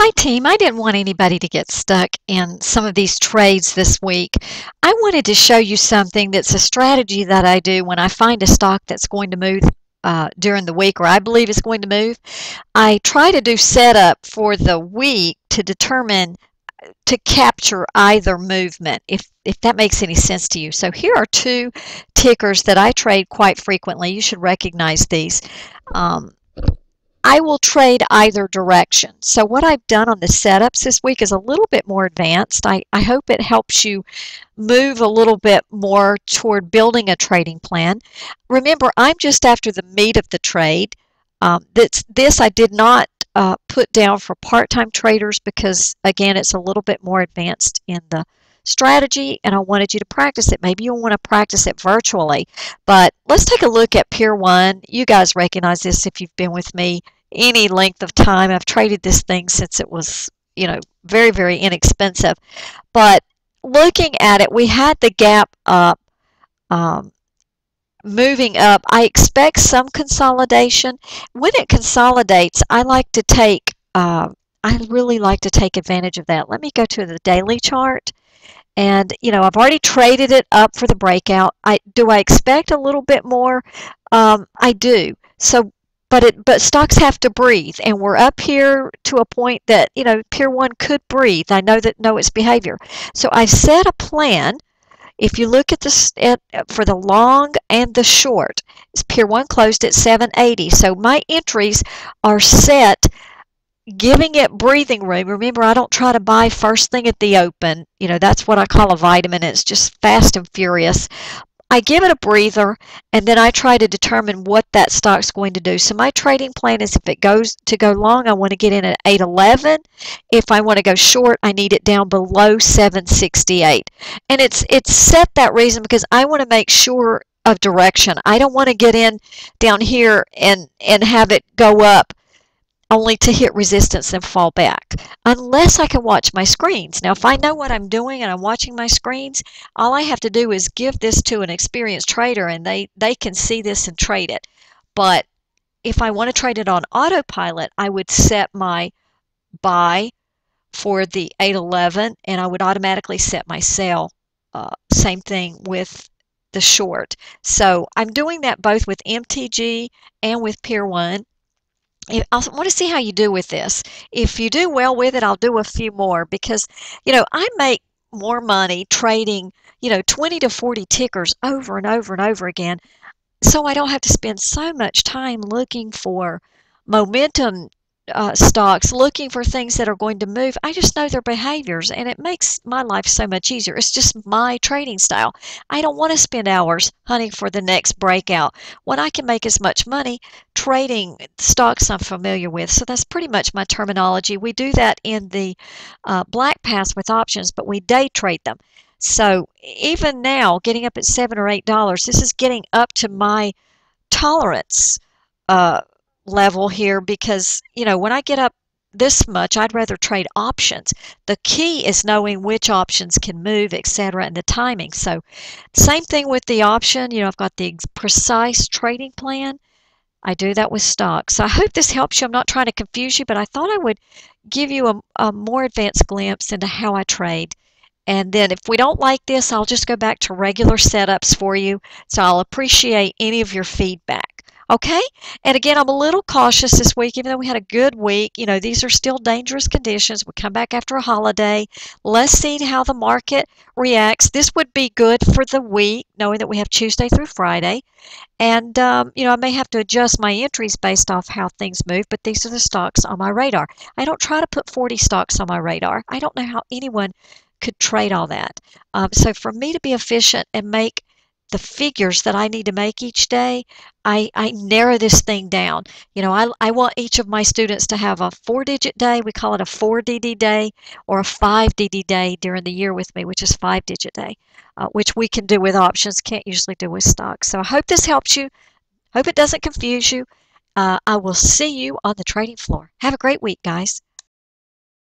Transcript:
Hi, team. I didn't want anybody to get stuck in some of these trades this week. I wanted to show you something that's a strategy that I do when I find a stock that's going to move during the week, or I believe it's going to move. I try to do setup for the week to determine to capture either movement, if that makes any sense to you. So here are two tickers that I trade quite frequently. You should recognize these. Um, I will trade either direction. So what I've done on the setups this week is a little bit more advanced. I hope it helps you move a little bit more toward building a trading plan. Remember, I'm just after the meat of the trade. This I did not put down for part-time traders because, again, it's a little bit more advanced in the strategy, and I wanted you to practice it. Maybe you'll want to practice it virtually. But let's take a look at Pier 1. You guys recognize this if you've been with me any length of time. I've traded this thing since it was, very, very inexpensive. But looking at it, we had the gap up, moving up. I expect some consolidation. When it consolidates, I really like to take advantage of that. Let me go to the daily chart. And, I've already traded it up for the breakout. Do I expect a little bit more? I do. So, but stocks have to breathe, and we're up here to a point that, Pier 1 could breathe. I know its behavior. So I've set a plan. If you look at for the long and the short, Pier 1 closed at 780. So my entries are set, giving it breathing room. Remember, I don't try to buy first thing at the open. That's what I call a vitamin. It's just fast and furious. I give it a breather, and then I try to determine what that stock's going to do. So my trading plan is if it goes to go long, I want to get in at 811. If I want to go short, I need it down below 768. And it's set that reason because I want to make sure of direction. I don't want to get in down here and have it go up only to hit resistance and fall back, unless I can watch my screens. Now, if I know what I'm doing and I'm watching my screens, all I have to do is give this to an experienced trader, and they can see this and trade it. But if I want to trade it on autopilot, I would set my buy for the 811, and I would automatically set my sell. Same thing with the short. So I'm doing that both with MTG and with Pier 1. I want to see how you do with this. If you do well with it, I'll do a few more because, I make more money trading, 20 to 40 tickers over and over and over again. So I don't have to spend so much time looking for momentum stocks, looking for things that are going to move. I just know their behaviors, and it makes my life so much easier. It's just my trading style. I don't want to spend hours hunting for the next breakout when I can make as much money trading stocks I'm familiar with. So that's pretty much my terminology. We do that in the black pass with options, but we day trade them. So even now, getting up at $7 or $8, this is getting up to my tolerance level here because, when I get up this much, I'd rather trade options. The key is knowing which options can move, etc., and the timing. So same thing with the option. I've got the precise trading plan. I do that with stocks. So I hope this helps you. I'm not trying to confuse you, but I thought I would give you a more advanced glimpse into how I trade. And then if we don't like this, I'll just go back to regular setups for you. So I'll appreciate any of your feedback. Okay? And again, I'm a little cautious this week, even though we had a good week. These are still dangerous conditions. We come back after a holiday. Let's see how the market reacts. This would be good for the week, knowing that we have Tuesday through Friday. And, I may have to adjust my entries based off how things move, but these are the stocks on my radar. I don't try to put 40 stocks on my radar. I don't know how anyone could trade all that. So for me to be efficient and make the figures that I need to make each day, I narrow this thing down. I want each of my students to have a 4-digit day. We call it a 4DD day, or a 5DD day during the year with me, which is 5-digit day, which we can do with options, can't usually do with stocks. So I hope this helps you. Hope it doesn't confuse you. I will see you on the trading floor. Have a great week, guys.